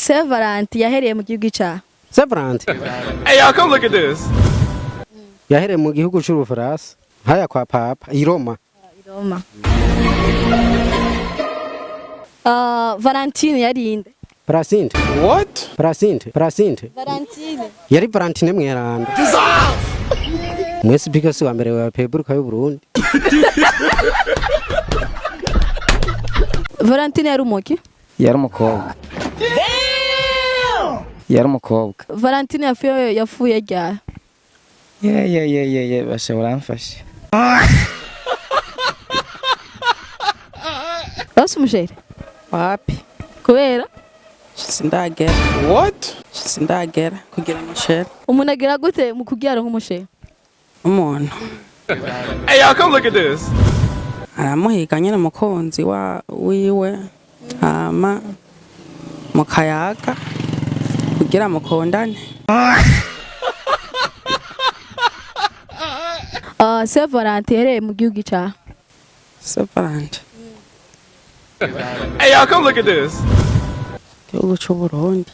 Saint Valentin yahereye mu gihugu ca Saint Valentin. Hey, y'all, come look at this. Yahereye mu gihugu c'Ubufaransa. Haya kwa papa i Roma. Roma. Valentine yarinde. Placinte. What? Placinte. Valentine. Yari Valentine mweranda. Mwese bigasi wa mbere wa Republika y'u Burundi. Valentine yari umuki? Yari umukobwa. Yari umukobwa. Valentine yafuye ryari? Basha uramfashe. Basi umusheri? Wapi? Kubera? Sindagera. What? Sindagera kugira umusheri. Umuntu agira gute mu kugira nk'umusheri? Umuntu. Hey, y'all, come look at this. Aramuhiga nyine umukunzi wiwe hama mukayaga kugira mukundane. Saint Valentin yahereye mu gihugu ca Saint Valentin. Hey, y'all, come look at this. Gihugu c'u Burundi.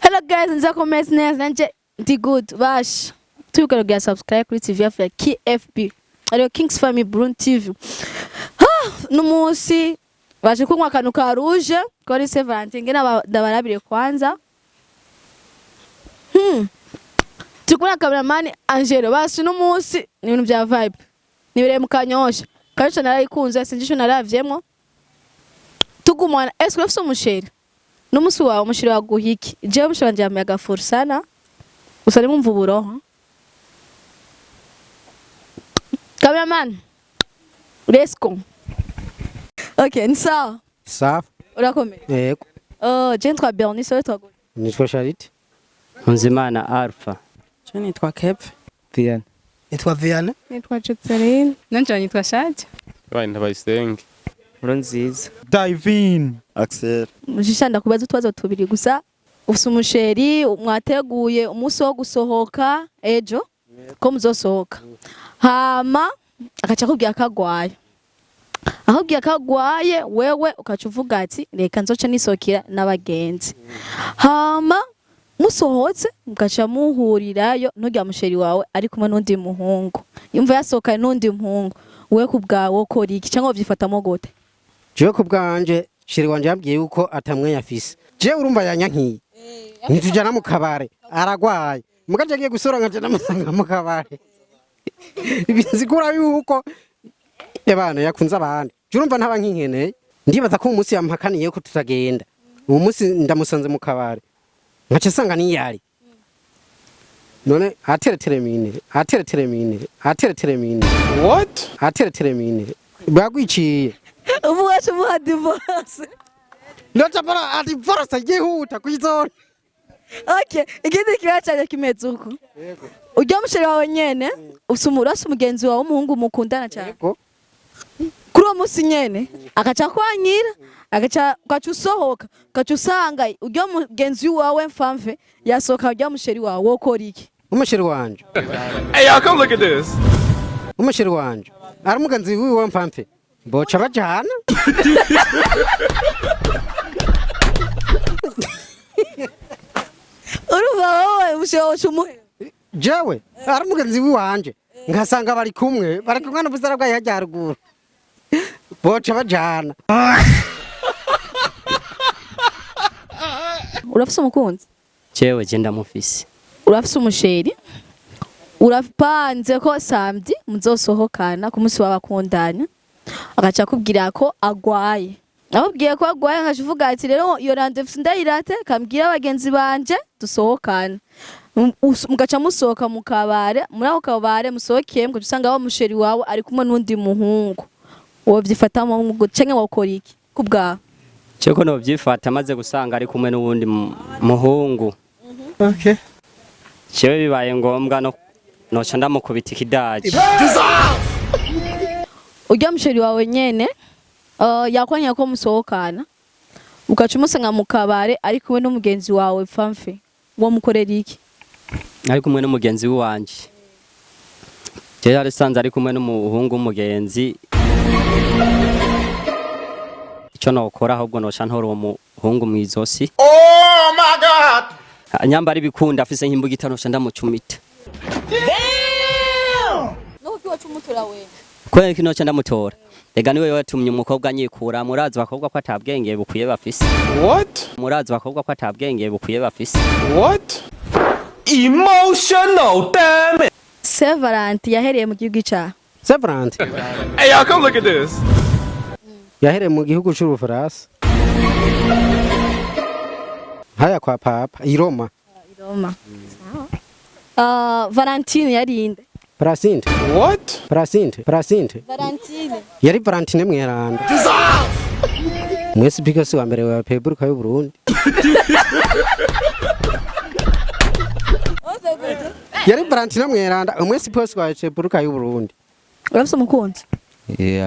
Hello guys, nza comments neza nanje ndi good bash. Tukara gya subscribe kuri TV ya KFB. Ariyo Kings Family Burundi TV. Numusi baje kunywa akantu ka rouge kuri Saint Valentin ngena ndabarabire kwanza. Tukuna cameraman Angelo basi numusi ni ibintu bya vibe. Nibere mukanyosha. Karisha narayikunze sinjisho naravyemwo. Tugumana eswe ufite umusheri. Numusi wawe umushiri waguhiki. Je umushiri wanje yambaye agafuru sana. Usari mumva uburoho. Cameraman. Let's go. Okay, ni sawa. Safi. Urakomeye. Yego. Je ntwa Bernice so twago. Nitwa Charity. Nzimana Alpha. Je nitwa Kevin. Vian. Nitwa Viana. Nitwa Joseline. Nanje nitwa Shaje. Right, ndabayisenge. Nziza. Divine. Axel. Mujishanda kubaza utwazo tubiri gusa. Ufite umusheri mwateguye umunsi wo gusohoka ejo ko muzosohoka. Hama akaca kubwira kagwaye. Ahubwiye kagwaye wewe ukaca uvuga ati reka nzoce nisokira n'abagenzi. Hama musohotse mugaca muhurirayo ntujya musheri wawe ari kumwe n'undi muhungu. Yumva yasohoka n'undi muhungu. Wewe kubwawe ukora iki cyangwa uvyifatamo gute? Jewe kubwanje shiri wanje yambwiye yuko atamwe yafise. Je urumva yanyankiye. Nitujana mu kabare aragwaye. Mugaje agiye gusora nkaje namusanga mu kabare. Bizikura yuko ebana yakunze abandi. Je urumva ntaba nkinkeneye. Ndibaza ko umunsi yampakaniye ko tutagenda. Uwo munsi ndamusanze mu kabare. Nkace sanga ni yari. None ateretere minire. What? Ateretere minire. Bagwiciye. Ubu wacu muha divorce. Nota bara ati divorce yihuta kuyizona. Okay, igindi kibaca kimeze uko. Yego. Ujya musheri wawe nyene usumurasa umugenzi wawe umuhungu mukundana cyane. Yego. Kuri uwo munsi nyene agaca kwanyira, agaca usohoka, agaca usanga ujya mugenzi wawe mfamve yasohoka ujya musheri wawe wokora iki? Umusheri wanje. Hey, y'all, come look at this. Umusheri wanje. Ari umugenzi wiwe mfamve. Boca bajana. Uruva wowe ushobora umuhe. Jewe ari umugenzi wiwanje nkasanga bari kumwe n'ubuzara bwa yajyaruguru. Boca bajana. Urafise umukunzi? Jewe je ndamufise. Urafise umusheri? Urapanze ko samedi muzosohokana ku munsi w'abakundana. Agaca kubwira ko agwaye. Nababwiye ko agwaye nkavuga ati rero iyo rendez-vous ndayirate kambwira abagenzi banje dusohokana. Mugaca musohoka mu kabare, muri aho kabare musohokeye ngo usanga wa musheri wawe ari kumwe n'undi muhungu. Wowe vyifatamo ngo cenye wakora iki kubwa? Ceko no vyifata maze gusanga ari kumwe n'uwundi muhungu. Okay. Cewe bibaye ngombwa no canda mukubita ikidaje. Ujya musheri wawe nyene yakwanya ko musohokana ugaca umusanga mu kabare ari kumwe n'umugenzi wawe pfamfe wo mukorera iki ari kumwe n'umugenzi wanje je yari sanze ari kumwe n'umuhungu w'umugenzi icyo nokora ahubwo noca ntora uwo muhungu mwizosi Oh my god! nyambara ibikunda afise nk'imbuga noca ndamucumita no kiwa cumutura we kwene kino noca ndamutora ega niwe yatumye umukobwa anyikura murazi bakobwa ko atabwenge bukwiye bafise What? murazi bakobwa ko atabwenge bukwiye bafise What? Emotional, damn it! Saint Valentin yahereye mu gihugu cyaha Severant Hey, y'all, come look at this. yahereye mu gihugu c'Ubufaransa haya kwa papa i Roma Roma Valentine yarinde Placinte What? Placinte Valentine yari Valentine mweranda mwese bigase wa mbere wa Republika y'u Burundi yari Valentine mweranda mwese pose wa Republika y'u Burundi urafise umukunzi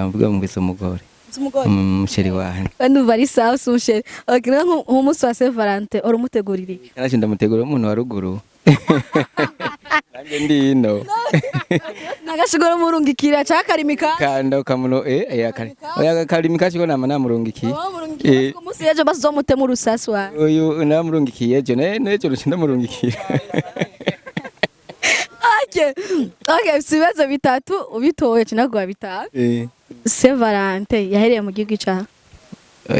mvuga mvise umugore umusheri wanje Bandu bari sawa susheri akira nk'umunsi wa Saint Valentin urumutegurira iki araje ndamutegura umuntu wa ruguru nanje ndi ino nagashigoro murungikira cakarimika kanda kamuno oya karimika chiko nama namurungikiye ko musi yaje bazomute mu rusasi wa uyu namurungikiye je nejo rushinda murungikira Okay, sibazo bitatu ubitoye cinagwa bitatu Saint Valentin yahereye mu gihugu cyaha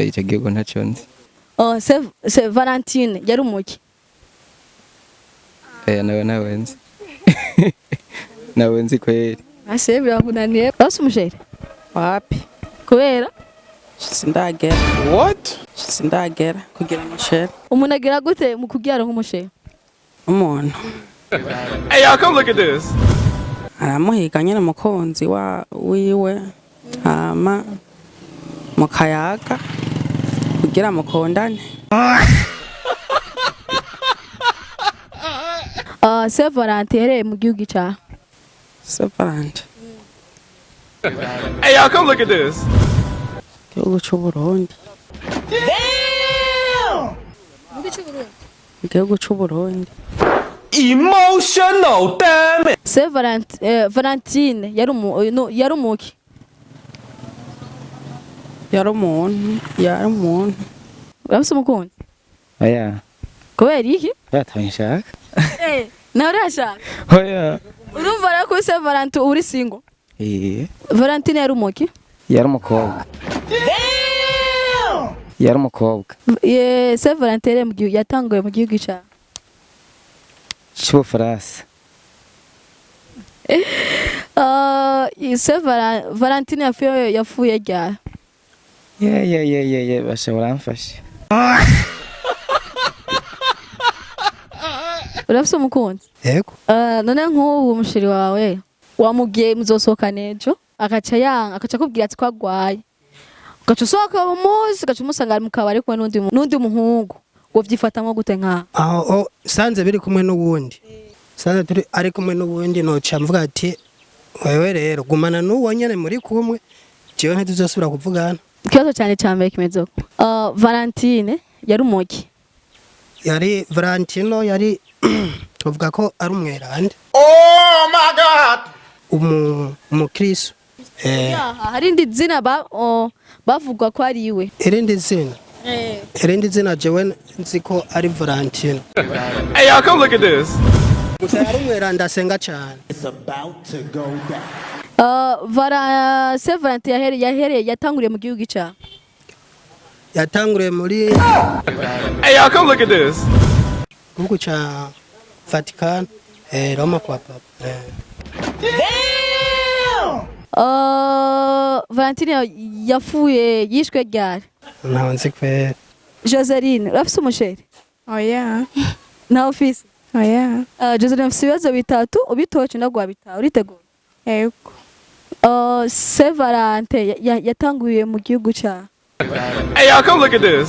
icyo gihugu ntacyo nzi Saint Valentine yari umuki nawe nzi nawe nzi kweli ase birakunaniye basi umusheri wapi kubera sindagera What? sindagera kugira umusheri umuntu agira gute mu kugira nk'umusheri umuntu Hey, y'all, come look at this. aramuhiga nyine umukunzi wiwe hama mukayaga kugira mukundane Saint Valentin yahereye mu gihugu cyaha Separate Hey, y'all, come look at this. igihugu c'Uburundi igihugu c'Uburundi Emotional, damn it! Saint Valentine yari umuki yari umuntu urafise umukunzi oya kubera iki yatanshaka nawe urashaka oya urumva rero ko Saint Valentin uri single Valentine yari umuki yari umukobwa Saint Valentin yatanguye mu gihugu cyaha c'Ubufaransa Saint Valentine yapfuye ryari bashobora mfashe urafise umukunzi yego none nk'ubu umushiri wawe wamubwiye muzosohokana ejo akaca akubwira ati ko agwaye ugaca usohoka mu munsi ugaca umusanga ari mu kabari kumwe n'undi muhungu wovyifatamwo gute nkaho aho sanze biri kumwe n'uwundi sanze turi ari kumwe n'uwundi noca mvuga ati wewe rero gumana n'uwo nyene muri kumwe jewe ntituzosubira kuvugana ikibazo cyane cya mbere kimeze uko Valentine yari umuki yari Valentino yari tuvuga ko ari umwerande Oh my god! umukristo hari indi zina bavuga ko ari iwe irindi zina jewe nzi ko ari Valentino Hey, y'all, come look at this. gusa yari umwerande asenga cyane Saint Valentin yatanguriye mu gihugu cyaha yatanguriye muri Hey, y'all, come look at this. gihugu ca Vatican Roma kwa papa Valentine yapfuye yishwe ryari ntawe nzi kwera Joseline urafise umusheri Oya. nta ofisi Oya. Joseline ufise ibibazo bitatu ubitoye cinagwa bitatu uritegura Yego. Saint Valentin yatanguye mu gihugu cyaha Hey, y'all, come look at this.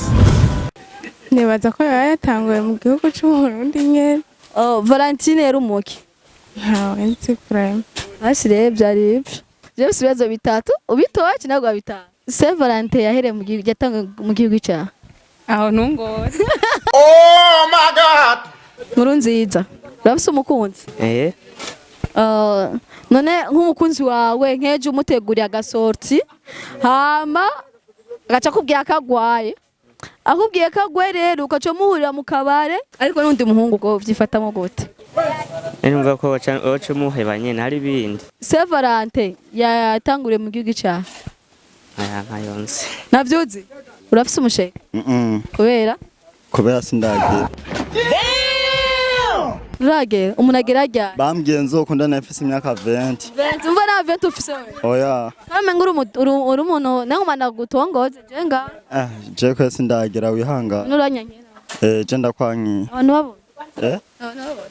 Nibaza ko yatanguye mu gihugu c'Uburundi nyene. Valentine yari umuki Ntawe nzi prime. hasi rero byari ibyo jewe ibibazo bitatu ubitoye cinagwa bitanu Saint Valentin yahereye mu gihugu yatanga mu gihugu cya aho ntungore. Oh my God! Nkuru nziza urafise umukunzi none nk'umukunzi wawe nkeje umuteguriye agasorti hama agaca akubwira kagwaye akubwiye kagwaye rero ukaca muhurira mu kabare ariko n'undi muhungu ubwo vyifatamo gute numva ko waca muheba nyene hari bindi Saint Valentin yatanguriye mu gihugu cya aya nkayonse navyuzi urafise umushere kubera sindagira uragera umuntu agera ajya bambwiye nzokunda nafise imyaka 20 umva na 20 ufise we oya kame nguru umuntu naho mana gutongoze jenga je ko sindagira wihanga nuranyanyera je ndakwanki abantu babona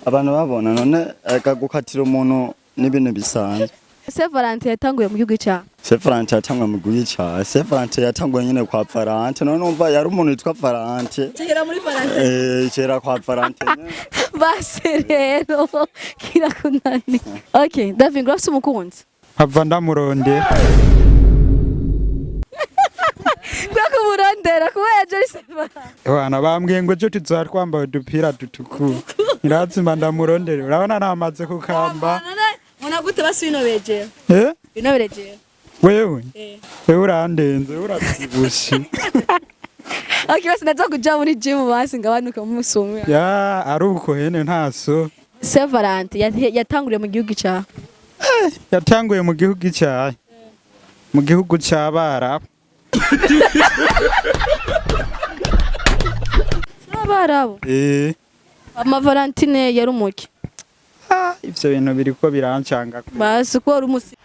abantu babona none gukatira umuntu n'ibintu bisanzwe Saint Valentin yatanguye mu gihugu cya Saint Valentin yatanguye mu gihugu cya Saint Valentin yatanguye nyine kwa Valentin none umva yari umuntu witwa Valentin kera muri Valentin kera kwa Valentin base rero kirakunani okay David urafise umukunzi ava ndamuronde kwako murondera kubera je Saint Valentin wana bambwiye ngo je tuzatwambaye udupira dutukura irazima ndamurondere urabona namaze kukamba Muna gute basubino beje bino bereje wewe urandenze urabyibushe okay basi ndaza kuja muri gym basi ngabanuka mu musumwe ya aruko hene ntaso Saint Valentin yatanguriye mu gihugu cya yatanguye mu gihugu cya mu gihugu cy'abara Abarabu ama Valentine yari umuki ivyo bintu biriko birancanga basi ko ari umusi